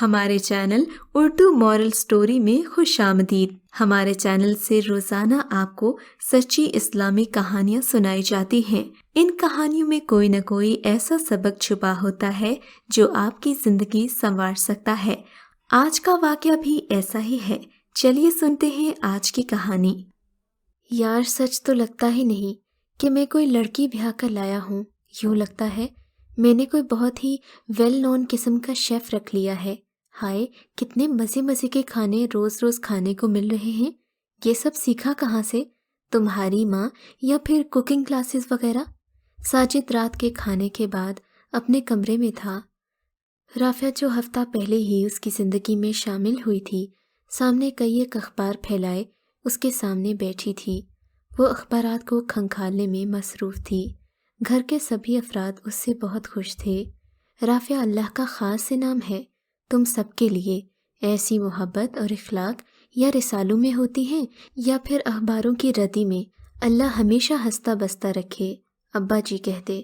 ہمارے channel Urdu moral story میں خوش آمدید۔ ہمارے چینل سے روزانہ آپ کو سچی اسلامی کہانیاں سنائی جاتی ہیں۔ ان کہانیوں میں کوئی نہ کوئی ایسا سبق چھپا ہوتا ہے جو آپ کی زندگی سنوار سکتا ہے۔ آج کا واقعہ بھی ایسا ہی ہے۔ چلیے سنتے ہیں آج کی کہانی۔ یار سچ تو لگتا ہی نہیں کہ میں کوئی لڑکی بیاہ کر لایا ہوں۔ یوں لگتا ہے میں نے کوئی بہت ہی ویل نون قسم کا شیف رکھ لیا ہے۔ ہائے کتنے مزے مزے کے کھانے روز روز کھانے کو مل رہے ہیں۔ یہ سب سیکھا کہاں سے؟ تمہاری ماں یا پھر کوکنگ کلاسز وغیرہ؟ ساجد رات کے کھانے کے بعد اپنے کمرے میں تھا۔ رافعہ جو ہفتہ پہلے ہی اس کی زندگی میں شامل ہوئی تھی، سامنے کئی ایک اخبار پھیلائے اس کے سامنے بیٹھی تھی۔ وہ اخبارات کو کھنگالنے میں مصروف تھی۔ گھر کے سبھی افراد اس سے بہت خوش تھے۔ رافعہ اللہ کا خاص انعام ہے۔ تم سب کے لیے ایسی محبت اور اخلاق یا رسالوں میں ہوتی ہیں یا پھر اخباروں کی ردی میں۔ اللہ ہمیشہ ہنستا بستا رکھے، ابا جی کہتے۔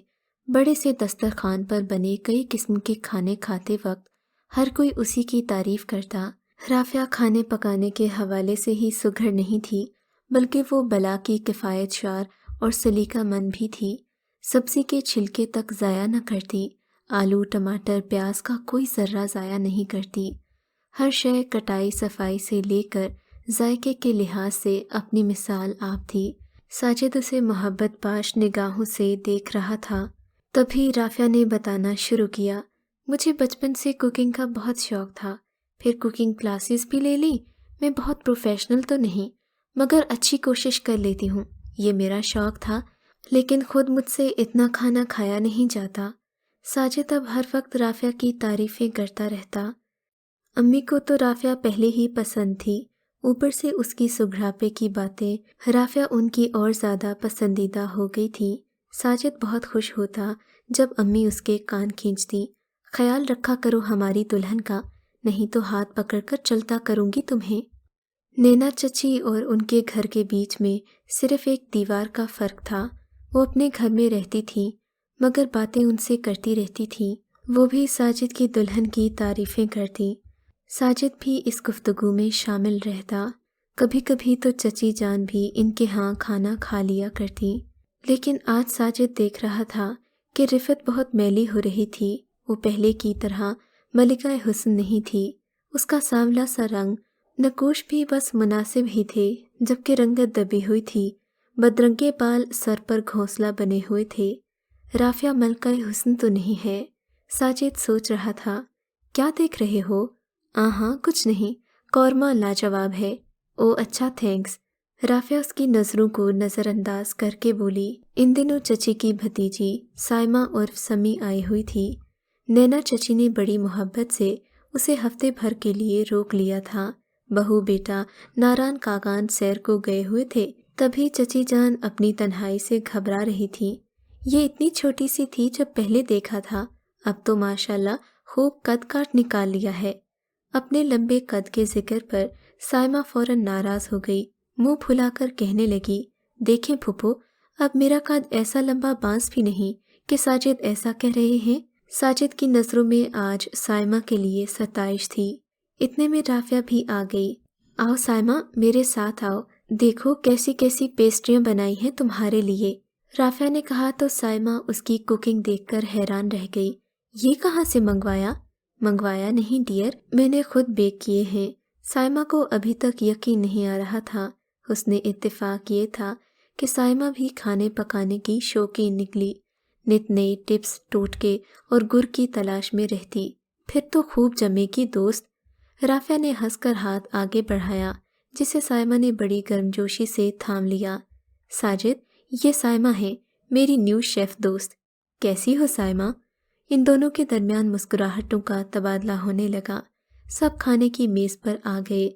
بڑے سے دسترخوان پر بنے کئی قسم کے کھانے کھاتے وقت ہر کوئی اسی کی تعریف کرتا۔ رافعہ کھانے پکانے کے حوالے سے ہی سگھڑ نہیں تھی، بلکہ وہ بلا کی کفایت شعار اور سلیقہ مند بھی تھی۔ سبزی کے چھلکے تک ضائع نہ کرتی، آلو ٹماٹر پیاز کا کوئی ذرہ ضائع نہیں کرتی۔ ہر شے کٹائی صفائی سے لے کر ذائقے کے لحاظ سے اپنی مثال آپ تھی۔ ساجد اسے محبت پاش نگاہوں سے دیکھ رہا تھا۔ تبھی رافعہ نے بتانا شروع کیا، مجھے بچپن سے کوکنگ کا بہت شوق تھا، پھر کوکنگ کلاسز بھی لے لی۔ میں بہت پروفیشنل تو نہیں، مگر اچھی کوشش کر لیتی ہوں۔ یہ میرا شوق تھا، لیکن خود مجھ سے اتنا کھانا کھایا نہیں جاتا۔ ساجد اب ہر وقت رافعہ کی تعریفیں کرتا رہتا۔ امی کو تو رافعہ پہلے ہی پسند تھی، اوپر سے اس کی سگھڑاپے کی باتیں رافعہ ان کی اور زیادہ پسندیدہ ہو گئی تھی۔ ساجد بہت خوش ہوتا جب امی اس کے کان کھینچتی، خیال رکھا کرو ہماری دلہن کا، نہیں تو ہاتھ پکڑ کر چلتا کروں گی تمہیں۔ نینا چچی اور ان کے گھر کے بیچ میں صرف ایک دیوار کا فرق تھا۔ وہ اپنے گھر میں رہتی تھی مگر باتیں ان سے کرتی رہتی تھی۔ وہ بھی ساجد کی دلہن کی تعریفیں کرتی۔ ساجد بھی اس گفتگو میں شامل رہتا۔ کبھی کبھی تو چچی جان بھی ان کے ہاں کھانا کھا لیا کرتی۔ لیکن آج ساجد دیکھ رہا تھا کہ رفت بہت میلی ہو رہی تھی۔ وہ پہلے کی طرح ملکہ حسن نہیں تھی۔ اس کا سانولا سا رنگ، نقوش بھی بس مناسب ہی تھے، جبکہ رنگت دبی ہوئی تھی۔ بدرنگے بال سر پر گھونسلا بنے ہوئے تھے۔ رافعہ ملکہ حسن تو نہیں ہے؟ ساجد سوچ رہا تھا۔ کیا دیکھ رہے ہو؟ ہاں کچھ نہیں، قورمہ لاجواب ہے۔ او اچھا تھینکس۔ رافعہ اس کی نظروں کو نظر انداز کر کے بولی۔ ان دنوں چچی کی بھتیجی سائمہ اور سمی آئی ہوئی تھی۔ نینا چچی نے بڑی محبت سے اسے ہفتے بھر کے لیے روک لیا تھا۔ بہو بیٹا ناران کاغان سیر کو گئے ہوئے تھے، تبھی چچی جان اپنی تنہائی سے گھبرا رہی تھی۔ یہ اتنی چھوٹی سی تھی جب پہلے دیکھا تھا، اب تو ماشاءاللہ خوب قد کاٹ نکال لیا ہے۔ اپنے لمبے قد کے ذکر پر سائمہ فوراً ناراض ہو گئی، منہ پھلا کر کہنے لگی، دیکھیں پھپھو، اب میرا قد ایسا لمبا بانس بھی نہیں کہ ساجد ایسا کہہ رہے ہیں۔ ساجد کی نظروں میں آج سائمہ کے لیے ستائش تھی۔ اتنے میں رافعہ بھی آ گئی۔ آؤ سائمہ میرے ساتھ آؤ، دیکھو کیسی کیسی پیسٹریاں بنائی ہیں تمہارے لیے۔ رافعہ نے کہا تو سائمہ اس کی کوکنگ دیکھ کر حیران رہ گئی۔ یہ کہاں سے منگوایا؟ منگوایا نہیں ڈیئر، میں نے خود بیک کیے ہیں۔ سائمہ کو ابھی تک یقین نہیں آ رہا تھا۔ اس نے اتفاق یہ تھا کہ سائمہ بھی کھانے پکانے کی شوقین نکلی، نت نئے ٹپس ٹوٹکے اور گر کی تلاش میں رہتی۔ پھر تو خوب جمے گی دوست۔ رافعہ نے ہنس کر ہاتھ آگے بڑھایا، جسے سائمہ نے بڑی گرمجوشی سے تھام لیا۔ ساجد، یہ سائمہ ہے، میری نیو شیف دوست۔ کیسی ہو سائمہ؟ ان دونوں کے درمیان مسکراہٹوں کا تبادلہ ہونے لگا۔ سب کھانے کی میز پر آ گئے۔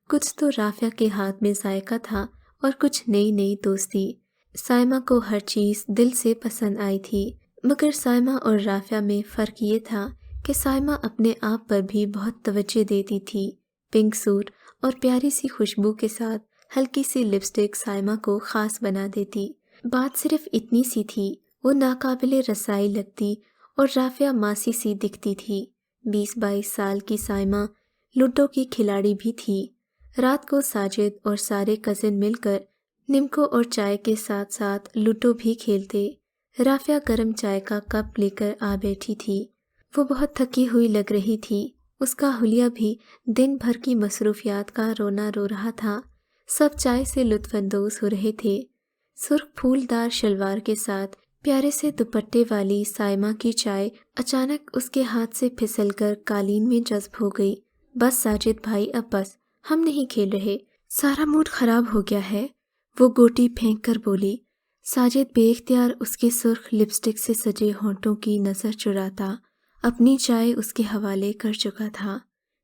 کچھ تو رافعہ کے ہاتھ میں ذائقہ تھا اور کچھ نئی نئی دوستی۔ سائمہ کو ہر چیز دل سے پسند آئی تھی، مگر سائمہ اور رافعہ میں فرق یہ تھا کہ سائمہ اپنے آپ پر بھی بہت توجہ دیتی تھی۔ پنک سوٹ اور پیاری سی خوشبو کے ساتھ ہلکی سی لپسٹک سائمہ کو خاص بنا دیتی۔ بات صرف اتنی سی تھی، وہ ناقابل رسائی لگتی اور رافعہ ماسی سی دکھتی تھی۔ 20-22 سال کی سائمہ لوڈو کی کھلاڑی بھی تھی۔ رات کو ساجد اور سارے کزن مل کر نمکو اور چائے کے ساتھ ساتھ لوڈو بھی کھیلتے۔ رافعہ گرم چائے کا کپ لے کر آ بیٹھی تھی۔ وہ بہت تھکی ہوئی لگ رہی تھی۔ اس کا حلیہ بھی دن بھر کی مصروفیات کا رونا رو رہا تھا۔ سب چائے سے لطف اندوز ہو رہے تھے۔ سرخ پھولدار شلوار کے ساتھ پیارے سے دوپٹے والی سائمہ کی چائے اچانک اس کے ہاتھ سے پھسل کر قالین میں جذب ہو گئی۔ بس ساجد بھائی، اب بس، ہم نہیں کھیل رہے، سارا موڈ خراب ہو گیا ہے، وہ گوٹی پھینک کر بولی۔ ساجد بے اختیار اس کے سرخ لپسٹک سے سجے ہونٹوں کی نظر چراتا اپنی چائے اس کے حوالے کر چکا تھا۔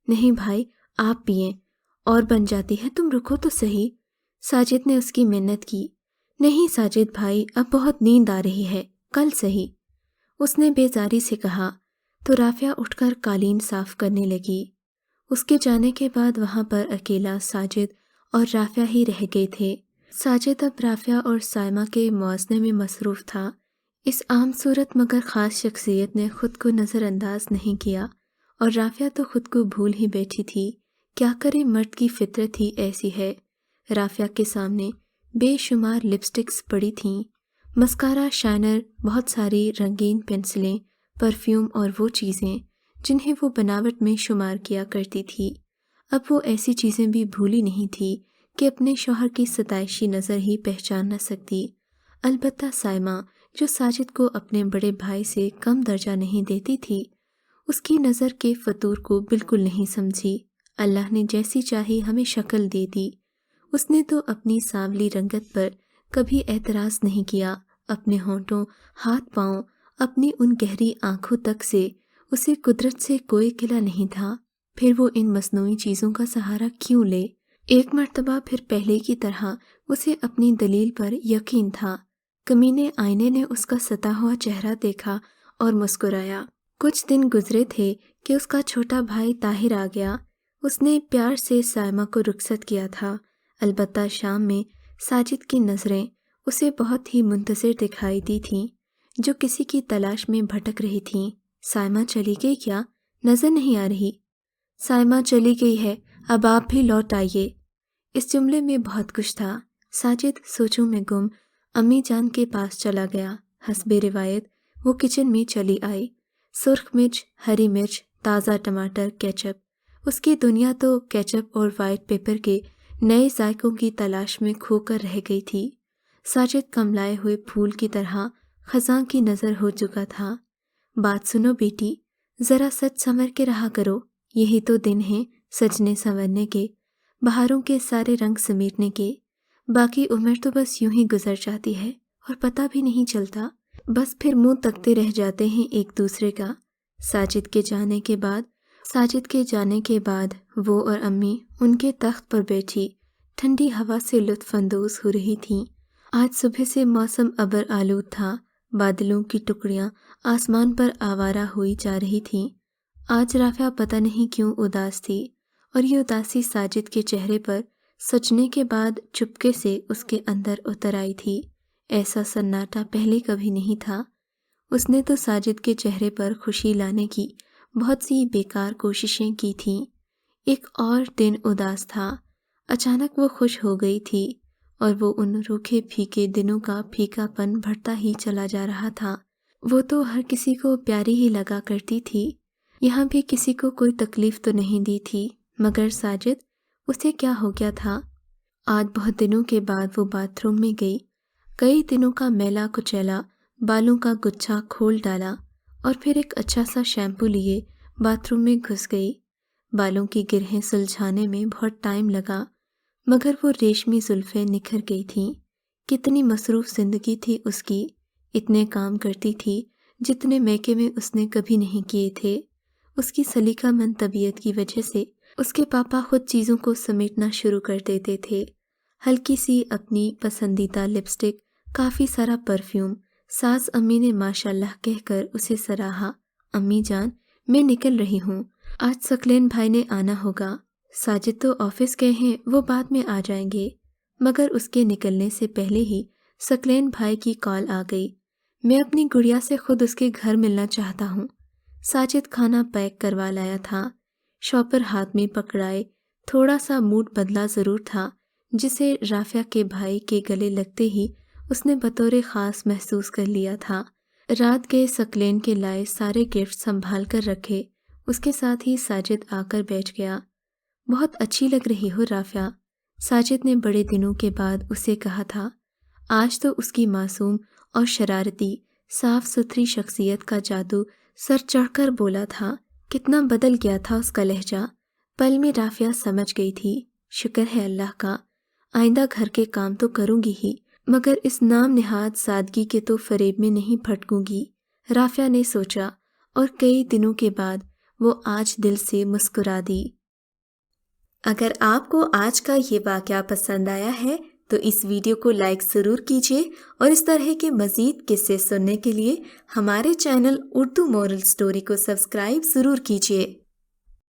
نہیں بھائی، آپ پئیں، اور بن جاتی ہے، تم رکو تو صحیح، ساجد نے اس کی منت کی۔ نہیں ساجد بھائی، اب بہت نیند آ رہی ہے، کل صحیح، اس نے بیزاری سے کہا تو رافعہ اٹھ کر قالین صاف کرنے لگی۔ اس کے جانے کے بعد وہاں پر اکیلا ساجد اور رافعہ ہی رہ گئے تھے۔ ساجد اب رافعہ اور سائمہ کے موازنے میں مصروف تھا۔ اس عام صورت مگر خاص شخصیت نے خود کو نظر انداز نہیں کیا، اور رافعہ تو خود کو بھول ہی بیٹھی تھی۔ کیا کرے، مرد کی فطرت ہی ایسی ہے۔ رافعہ کے سامنے بے شمار لپسٹکس پڑی تھیں، مسکارا، شائنر، بہت ساری رنگین پنسلیں، پرفیوم اور وہ چیزیں جنہیں وہ بناوٹ میں شمار کیا کرتی تھی۔ اب وہ ایسی چیزیں بھی بھولی نہیں تھی کہ اپنے شوہر کی ستائشی نظر ہی پہچان نہ سکتی۔ البتہ سائمہ، جو ساجد کو اپنے بڑے بھائی سے کم درجہ نہیں دیتی تھی، اس کی نظر کے فطور کو بالکل نہیں سمجھی۔ اللہ نے جیسی چاہی ہمیں شکل دے دی، اس نے تو اپنی سانولی رنگت پر کبھی اعتراض نہیں کیا۔ اپنے ہونٹوں، ہاتھ پاؤں، اپنی ان گہری آنکھوں تک سے اسے قدرت سے کوئی گلہ نہیں تھا، پھر وہ ان مصنوعی چیزوں کا سہارا کیوں لے؟ ایک مرتبہ پھر پہلے کی طرح اسے اپنی دلیل پر یقین تھا۔ کمینے آئینے نے اس کا ستا ہوا چہرہ دیکھا اور مسکرایا۔ کچھ دن گزرے تھے کہ اس کا چھوٹا بھائی طاہر آ گیا۔ اس نے پیار سے سائمہ کو رخصت کیا تھا، البتہ شام میں ساجد کی نظریں اسے بہت ہی منتظر دکھائی دی تھیں، جو کسی کی تلاش میں بھٹک رہی تھیں۔ سائمہ چلی گئی کیا؟ نظر نہیں آ رہی۔ سائمہ چلی گئی ہے، اب آپ بھی لوٹ آئیے۔ اس جملے میں بہت کچھ تھا۔ ساجد سوچوں میں گم امی جان کے پاس چلا گیا۔ حسب روایت وہ کچن میں چلی آئی۔ سرخ مرچ، ہری مرچ، تازہ ٹماٹر، کیچپ، اس کی دنیا تو کیچپ اور وائٹ پیپر کے نئے ذائقوں کی تلاش میں کھو کر رہ گئی تھی۔ ساجد کملائے ہوئے پھول کی طرح خزاں کی نظر ہو چکا تھا۔ بات سنو بیٹی، ذرا سج سنور کے رہا کرو، یہی تو دن ہیں سجنے سنورنے کے، بہاروں کے سارے رنگ سمیٹنے کے، باقی عمر تو بس یوں ہی گزر جاتی ہے اور پتہ بھی نہیں چلتا، بس پھر منہ تکتے رہ جاتے ہیں ایک دوسرے کا۔ ساجد کے جانے کے بعد وہ اور امی ان کے تخت پر بیٹھی ٹھنڈی ہوا سے لطف اندوز ہو رہی تھیں۔ آج صبح سے موسم ابر آلود تھا، بادلوں کی ٹکڑیاں آسمان پر آوارہ ہوئی جا رہی تھیں۔ آج رافعہ پتہ نہیں کیوں اداس تھی، اور یہ اداسی ساجد کے چہرے پر سجنے کے بعد چپکے سے اس کے اندر اتر آئی تھی۔ ایسا سناٹا پہلے کبھی نہیں تھا۔ اس نے تو ساجد کے چہرے پر خوشی لانے کی بہت سی بیکار کوششیں کی تھیں۔ ایک اور دن اداس تھا، اچانک وہ خوش ہو گئی تھی، اور وہ ان روکھے پھیکے دنوں کا پھیکا پن بڑھتا ہی چلا جا رہا تھا۔ وہ تو ہر کسی کو پیاری ہی لگا کرتی تھی، یہاں بھی کسی کو کوئی تکلیف تو نہیں دی تھی، مگر ساجد، اسے کیا ہو گیا تھا؟ آج بہت دنوں کے بعد وہ باتھ روم میں گئی، کئی دنوں کا میلا کچیلا بالوں کا گچھا کھول ڈالا، اور پھر ایک اچھا سا شیمپو لیے باتھ روم میں گھس گئی۔ بالوں کی گرہیں سلجھانے میں بہت ٹائم لگا، مگر وہ ریشمی زلفیں نکھر گئی تھیں۔ کتنی مصروف زندگی تھی اس کی، اتنے کام کرتی تھی جتنے میکے میں اس نے کبھی نہیں کیے تھے۔ اس کی سلیقہ مند طبیعت کی وجہ سے اس کے پاپا خود چیزوں کو سمیٹنا شروع کر دیتے تھے۔ ہلکی سی اپنی پسندیدہ لپسٹک، کافی سارا پرفیوم، ساس امی نے ماشاءاللہ کہہ کر اسے سراہا۔ امی جان، میں نکل رہی ہوں، آج ثقلین بھائی نے آنا ہوگا۔ ساجد تو آفس گئے ہیں، وہ بعد میں آ جائیں گے، مگر اس کے نکلنے سے پہلے ہی ثقلین بھائی کی کال آ گئی۔ میں اپنی گڑیا سے خود اس کے گھر ملنا چاہتا ہوں۔ ساجد کھانا پیک کروا لایا تھا۔ شاپر ہاتھ میں پکڑائے تھوڑا سا موڈ بدلا ضرور تھا، جسے رافعہ کے بھائی کے گلے لگتے ہی اس نے بطور خاص محسوس کر لیا تھا۔ رات گئے سکلین کے لائے سارے گفٹ سنبھال کر رکھے، اس کے ساتھ ہی ساجد آ کر بیٹھ گیا۔ بہت اچھی لگ رہی ہو رافعہ، ساجد نے بڑے دنوں کے بعد اسے کہا تھا۔ آج تو اس کی معصوم اور شرارتی صاف ستھری شخصیت کا جادو سر چڑھ کر بولا تھا۔ کتنا بدل گیا تھا اس کا لہجہ، پل میں رافعہ سمجھ گئی تھی۔ شکر ہے اللہ کا، آئندہ گھر کے کام تو کروں گی ہی، مگر اس نام نہاد سادگی کے تو فریب میں نہیں پھٹکوں گی، رافعہ نے سوچا، اور کئی دنوں کے بعد وہ آج دل سے مسکرا دی۔ اگر آپ کو آج کا یہ واقعہ پسند آیا ہے تو اس ویڈیو کو لائک ضرور کیجیے، اور اس طرح کے مزید قصے سننے کے لیے ہمارے چینل اردو مورل سٹوری کو سبسکرائب ضرور کیجیے۔